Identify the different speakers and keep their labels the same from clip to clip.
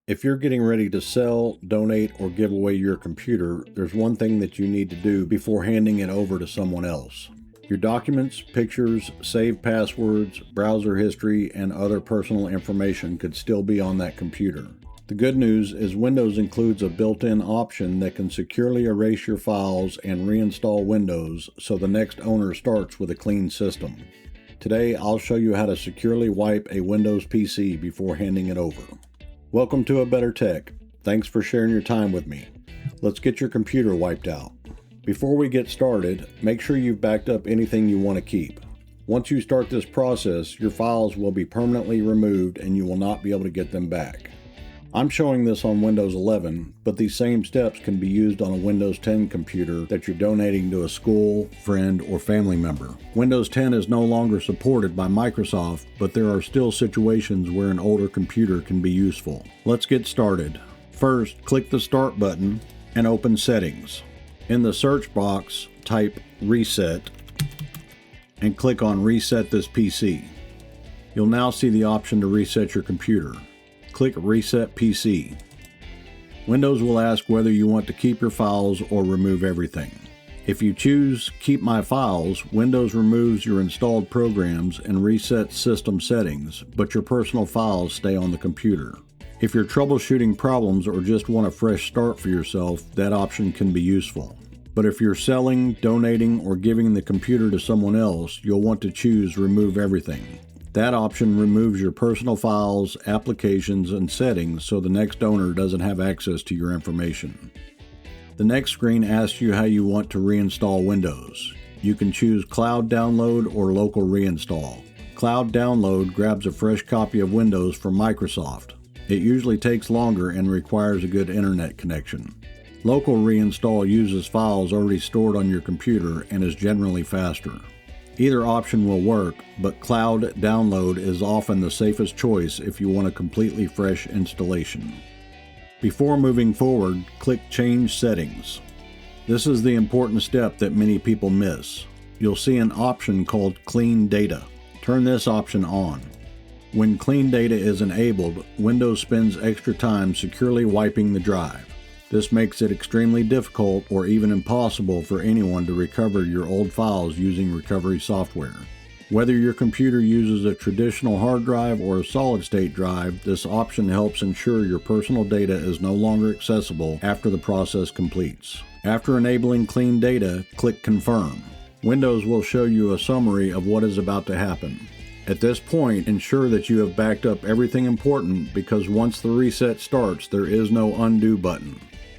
Speaker 1: If you're getting ready to sell, donate, or give away your computer, there's one thing that you need to do before handing it over to someone else. Your documents, pictures, saved passwords, browser history, and other personal information could still be on that computer. The good news is Windows includes a built-in option that can securely erase your files and reinstall Windows so the next owner starts with a clean system. Today, I'll show you how to securely wipe a Windows PC before handing it over. Welcome to A Better Tech. Thanks for sharing your time with me. Let's get your computer wiped out. Before we get started, make sure you've backed up anything you want to keep. Once you start this process, your files will be permanently removed and you will not be able to get them back. I'm showing this on Windows 11, but these same steps can be used on a Windows 10 computer that you're donating to a school, friend, or family member. Windows 10 is no longer supported by Microsoft, but there are still situations where an older computer can be useful. Let's get started. First, click the Start button and open Settings. In the search box, type Reset and click on Reset this PC. You'll now see the option to reset your computer. Click Reset PC. Windows will ask whether you want to keep your files or remove everything. If you choose Keep My Files, Windows removes your installed programs and resets system settings, but your personal files stay on the computer. If you're troubleshooting problems or just want a fresh start for yourself, that option can be useful. But if you're selling, donating, or giving the computer to someone else, you'll want to choose Remove Everything. That option removes your personal files, applications, and settings so the next owner doesn't have access to your information. The next screen asks you how you want to reinstall Windows. You can choose Cloud Download or Local Reinstall. Cloud Download grabs a fresh copy of Windows from Microsoft. It usually takes longer and requires a good internet connection. Local Reinstall uses files already stored on your computer and is generally faster. Either option will work, but Cloud Download is often the safest choice if you want a completely fresh installation. Before moving forward, click Change Settings. This is the important step that many people miss. You'll see an option called Clean Data. Turn this option on. When Clean Data is enabled, Windows spends extra time securely wiping the drive. This makes it extremely difficult or even impossible for anyone to recover your old files using recovery software. Whether your computer uses a traditional hard drive or a solid-state drive, this option helps ensure your personal data is no longer accessible after the process completes. After enabling Clean Data, click Confirm. Windows will show you a summary of what is about to happen. At this point, ensure that you have backed up everything important because once the reset starts, there is no undo button.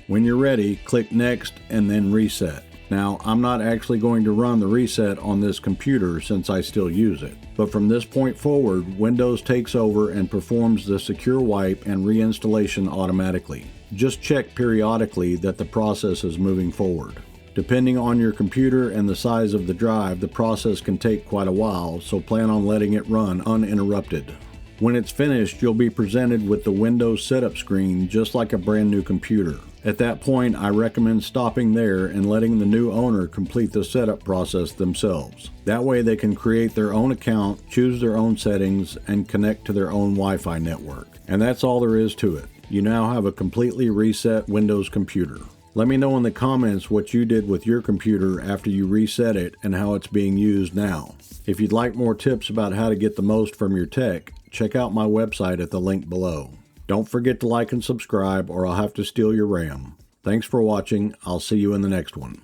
Speaker 1: When you're ready, click Next and then Reset. Now, I'm not actually going to run the reset on this computer since I still use it. But from this point forward, Windows takes over and performs the secure wipe and reinstallation automatically. Just check periodically that the process is moving forward. Depending on your computer and the size of the drive, the process can take quite a while, so plan on letting it run uninterrupted. When it's finished, you'll be presented with the Windows setup screen just like a brand new computer. At that point, I recommend stopping there and letting the new owner complete the setup process themselves. That way they can create their own account, choose their own settings, and connect to their own Wi-Fi network. And that's all there is to it. You now have a completely reset Windows computer. Let me know in the comments what you did with your computer after you reset it and how it's being used now. If you'd like more tips about how to get the most from your tech, check out my website at the link below. Don't forget to like and subscribe or I'll have to steal your RAM. Thanks for watching. I'll see you in the next one.